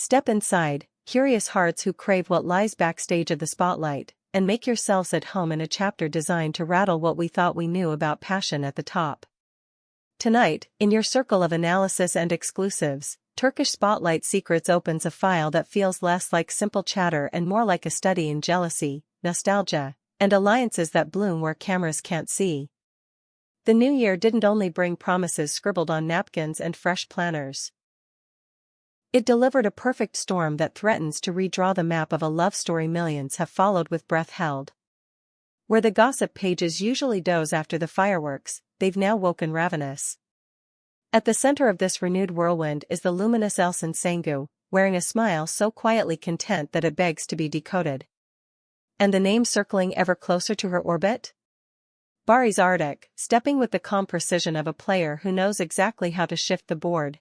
Step inside, curious hearts who crave what lies backstage of the spotlight, and make yourselves at home in a chapter designed to rattle what we thought we knew about passion at the top. Tonight, in your circle of analysis and exclusives, Turkish Spotlight Secrets opens a file that feels less like simple chatter and more like a study in jealousy, nostalgia, and alliances that bloom where cameras can't see. The new year didn't only bring promises scribbled on napkins and fresh planners. It delivered a perfect storm that threatens to redraw the map of a love story millions have followed with breath held. Where the gossip pages usually doze after the fireworks, they've now woken ravenous. At the center of this renewed whirlwind is the luminous Elçin Sangu, wearing a smile so quietly content that it begs to be decoded. And the name circling ever closer to her orbit? Baris Arduç, stepping with the calm precision of a player who knows exactly how to shift the board.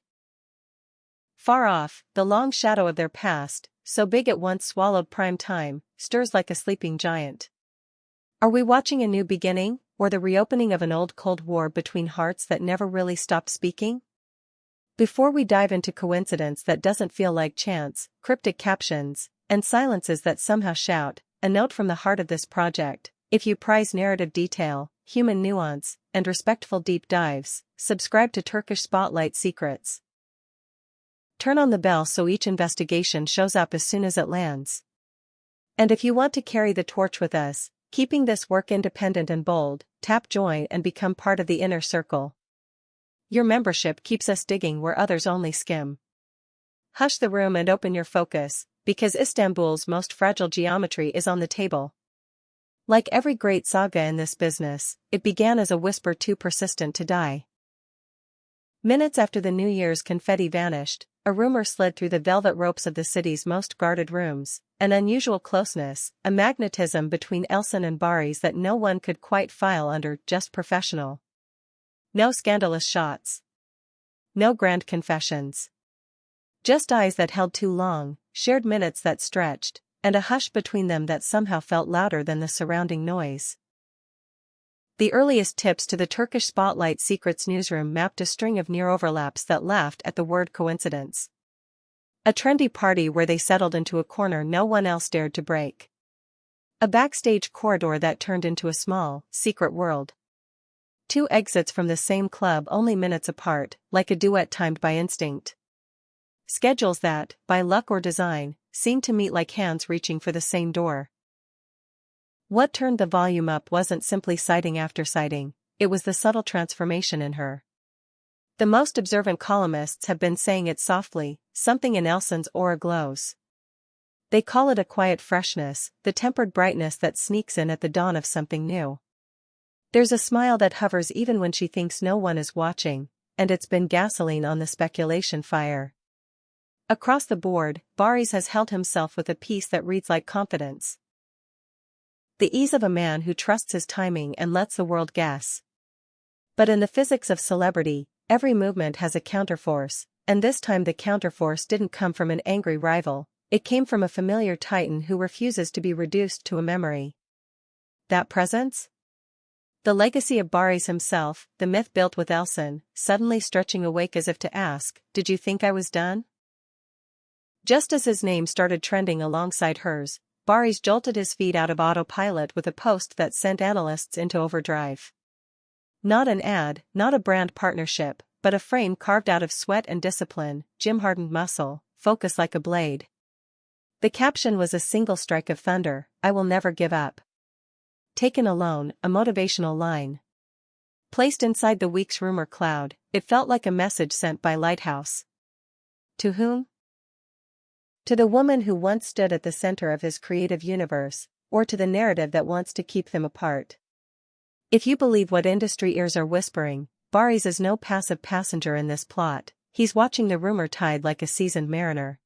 Far off, the long shadow of their past, so big it once swallowed prime time, stirs like a sleeping giant. Are we watching a new beginning, or the reopening of an old Cold War between hearts that never really stopped speaking? Before we dive into coincidence that doesn't feel like chance, cryptic captions, and silences that somehow shout, a note from the heart of this project: if you prize narrative detail, human nuance, and respectful deep dives, subscribe to Turkish Spotlight Secrets. Turn on the bell so each investigation shows up as soon as it lands. And if you want to carry the torch with us, keeping this work independent and bold, tap join and become part of the inner circle. Your membership keeps us digging where others only skim. Hush the room and open your focus, because Istanbul's most fragile geometry is on the table. Like every great saga in this business, it began as a whisper too persistent to die. Minutes after the New Year's confetti vanished, a rumor slid through the velvet ropes of the city's most guarded rooms, an unusual closeness, a magnetism between Elçin and Baris that no one could quite file under just professional. No scandalous shots. No grand confessions. Just eyes that held too long, shared minutes that stretched, and a hush between them that somehow felt louder than the surrounding noise. The earliest tips to the Turkish Spotlight Secrets newsroom mapped a string of near overlaps that laughed at the word coincidence. A trendy party where they settled into a corner no one else dared to break. A backstage corridor that turned into a small, secret world. Two exits from the same club only minutes apart, like a duet timed by instinct. Schedules that, by luck or design, seemed to meet like hands reaching for the same door. What turned the volume up wasn't simply sighting after sighting, it was the subtle transformation in her. The most observant columnists have been saying it softly, something in Elçin's aura glows. They call it a quiet freshness, the tempered brightness that sneaks in at the dawn of something new. There's a smile that hovers even when she thinks no one is watching, and it's been gasoline on the speculation fire. Across the board, Baris has held himself with a peace that reads like confidence. The ease of a man who trusts his timing and lets the world guess. But in the physics of celebrity, every movement has a counterforce, and this time the counterforce didn't come from an angry rival, it came from a familiar titan who refuses to be reduced to a memory. That presence? The legacy of Baris himself, the myth built with Elçin, suddenly stretching awake as if to ask, "Did you think I was done?" Just as his name started trending alongside hers, Baris jolted his feet out of autopilot with a post that sent analysts into overdrive. Not an ad, not a brand partnership, but a frame carved out of sweat and discipline, gym-hardened muscle, focused like a blade. The caption was a single strike of thunder: "I will never give up." Taken alone, a motivational line. Placed inside the week's rumor cloud, it felt like a message sent by Lighthouse. To whom? To the woman who once stood at the center of his creative universe, or to the narrative that wants to keep them apart. If you believe what industry ears are whispering, Baris is no passive passenger in this plot, he's watching the rumor tide like a seasoned mariner.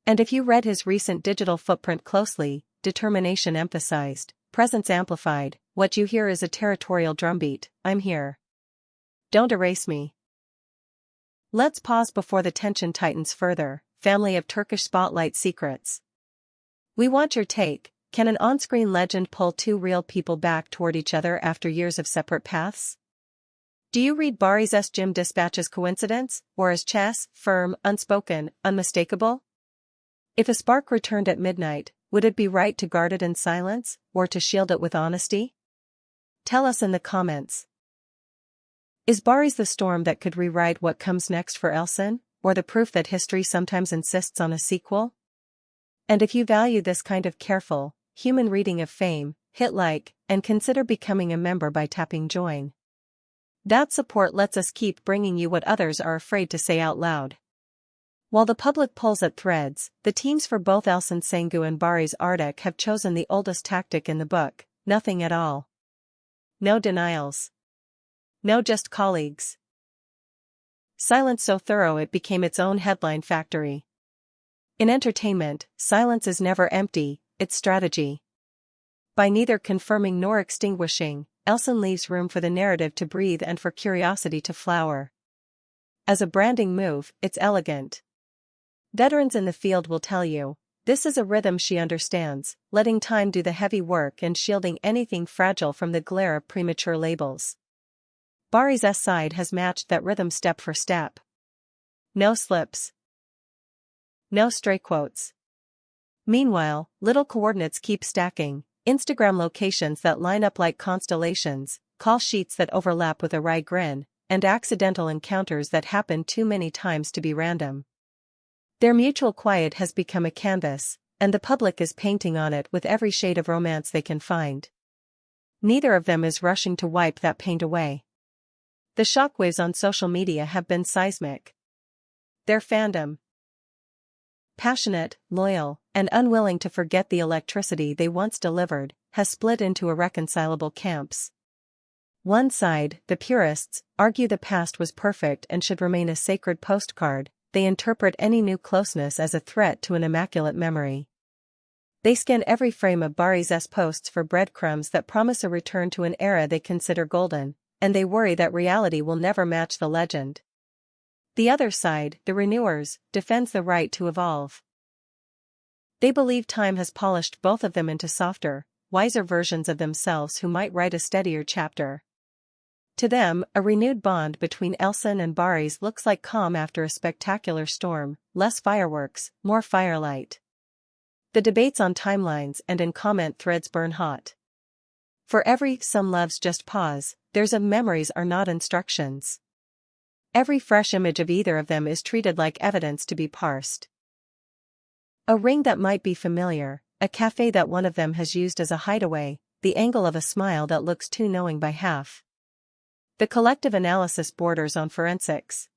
And if you read his recent digital footprint closely, determination emphasized, presence amplified, what you hear is a territorial drumbeat: "I'm here. Don't erase me." Let's pause before the tension tightens further. Family of Turkish Spotlight Secrets. We want your take: can an on-screen legend pull two real people back toward each other after years of separate paths? Do you read Baris's gym dispatch as coincidence, or as chess, firm, unspoken, unmistakable? If a spark returned at midnight, would it be right to guard it in silence, or to shield it with honesty? Tell us in the comments. Is Baris the storm that could rewrite what comes next for Elçin, or the proof that history sometimes insists on a sequel? And if you value this kind of careful, human reading of fame, hit like, and consider becoming a member by tapping join. That support lets us keep bringing you what others are afraid to say out loud. While the public pulls at threads, the teams for both Elçin Sangu and Baris Arduç have chosen the oldest tactic in the book: nothing at all. No denials. No just colleagues. Silence so thorough it became its own headline factory. In entertainment, silence is never empty, it's strategy. By neither confirming nor extinguishing, Elçin leaves room for the narrative to breathe and for curiosity to flower. As a branding move, it's elegant. Veterans in the field will tell you, this is a rhythm she understands, letting time do the heavy work and shielding anything fragile from the glare of premature labels. Baris' side has matched that rhythm step for step. No slips. No stray quotes. Meanwhile, little coordinates keep stacking: Instagram locations that line up like constellations, call sheets that overlap with a wry grin, and accidental encounters that happen too many times to be random. Their mutual quiet has become a canvas, and the public is painting on it with every shade of romance they can find. Neither of them is rushing to wipe that paint away. The shockwaves on social media have been seismic. Their fandom, passionate, loyal, and unwilling to forget the electricity they once delivered, has split into irreconcilable camps. One side, the purists, argue the past was perfect and should remain a sacred postcard. They interpret any new closeness as a threat to an immaculate memory. They scan every frame of Baris' posts for breadcrumbs that promise a return to an era they consider golden, and they worry that reality will never match the legend. The other side, the renewers, defends the right to evolve. They believe time has polished both of them into softer, wiser versions of themselves who might write a steadier chapter. To them, a renewed bond between Elçin and Baris looks like calm after a spectacular storm: less fireworks, more firelight. The debates on timelines and in comment threads burn hot. For every "some loves just pause," there's a "memories are not instructions." Every fresh image of either of them is treated like evidence to be parsed. A ring that might be familiar, a cafe that one of them has used as a hideaway, the angle of a smile that looks too knowing by half. The collective analysis borders on forensics.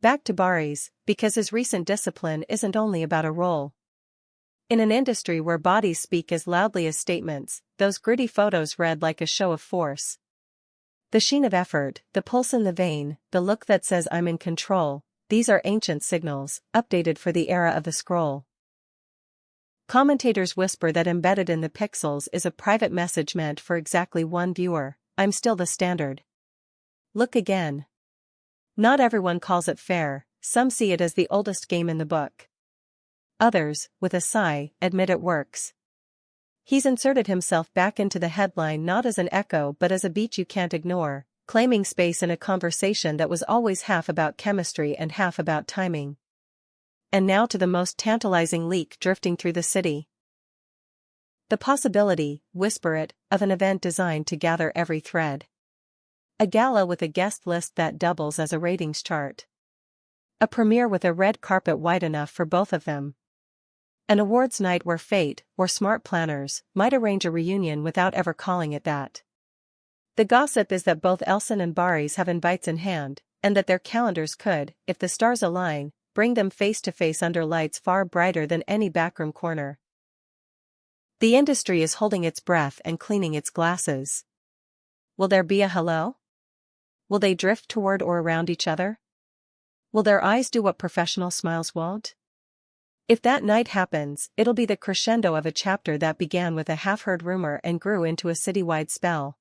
Back to Baris, because his recent discipline isn't only about a role. In an industry where bodies speak as loudly as statements, those gritty photos read like a show of force. The sheen of effort, the pulse in the vein, the look that says "I'm in control," these are ancient signals, updated for the era of the scroll. Commentators whisper that embedded in the pixels is a private message meant for exactly one viewer: I'm still the standard. Look again. Not everyone calls it fair, some see it as the oldest game in the book. Others, with a sigh, admit it works. He's inserted himself back into the headline not as an echo but as a beat you can't ignore, claiming space in a conversation that was always half about chemistry and half about timing. And now to the most tantalizing leak drifting through the city. The possibility, whisper it, of an event designed to gather every thread. A gala with a guest list that doubles as a ratings chart. A premiere with a red carpet wide enough for both of them. An awards night where fate, or smart planners, might arrange a reunion without ever calling it that. The gossip is that both Elçin and Baris have invites in hand, and that their calendars could, if the stars align, bring them face to face under lights far brighter than any backroom corner. The industry is holding its breath and cleaning its glasses. Will there be a hello? Will they drift toward or around each other? Will their eyes do what professional smiles won't? If that night happens, it'll be the crescendo of a chapter that began with a half-heard rumor and grew into a citywide spell.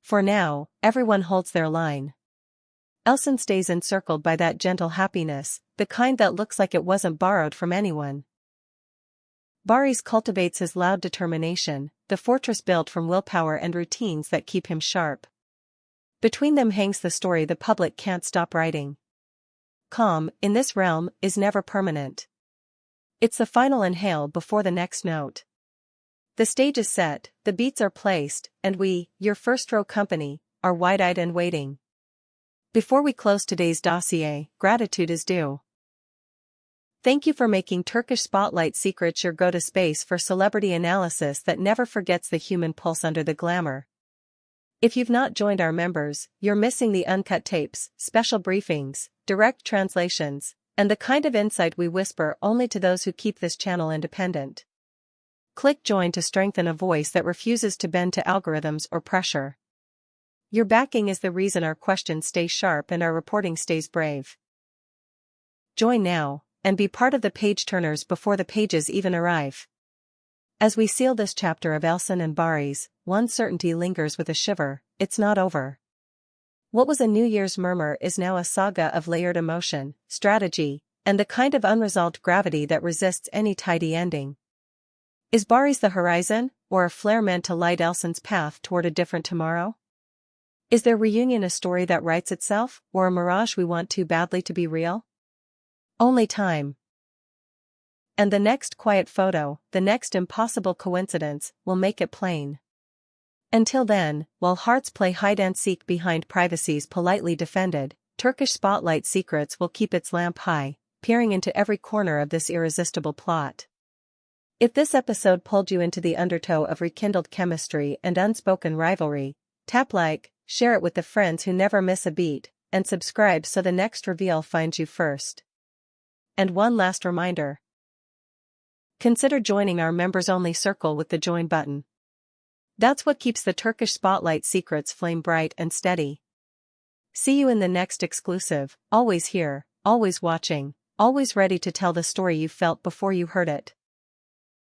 For now, everyone holds their line. Elçin stays encircled by that gentle happiness, the kind that looks like it wasn't borrowed from anyone. Baris cultivates his loud determination, the fortress built from willpower and routines that keep him sharp. Between them hangs the story the public can't stop writing. Calm, in this realm, is never permanent. It's the final inhale before the next note. The stage is set, the beats are placed, and we, your first row company, are wide-eyed and waiting. Before we close today's dossier, gratitude is due. Thank you for making Turkish Spotlight Secrets your go-to space for celebrity analysis that never forgets the human pulse under the glamour. If you've not joined our members, you're missing the uncut tapes, special briefings, direct translations, and the kind of insight we whisper only to those who keep this channel independent. Click join to strengthen a voice that refuses to bend to algorithms or pressure. Your backing is the reason our questions stay sharp and our reporting stays brave. Join now, and be part of the page-turners before the pages even arrive. As we seal this chapter of Elçin and Baris, one certainty lingers with a shiver: it's not over. What was a New Year's murmur is now a saga of layered emotion, strategy, and the kind of unresolved gravity that resists any tidy ending. Is Baris the horizon, or a flare meant to light Elçin's path toward a different tomorrow? Is their reunion a story that writes itself, or a mirage we want too badly to be real? Only time. And the next quiet photo, the next impossible coincidence, will make it plain. Until then, while hearts play hide-and-seek behind privacies politely defended, Turkish Spotlight Secrets will keep its lamp high, peering into every corner of this irresistible plot. If this episode pulled you into the undertow of rekindled chemistry and unspoken rivalry, tap like, share it with the friends who never miss a beat, and subscribe so the next reveal finds you first. And one last reminder. Consider joining our members-only circle with the join button. That's what keeps the Turkish Spotlight Secrets flame bright and steady. See you in the next exclusive, always here, always watching, always ready to tell the story you felt before you heard it.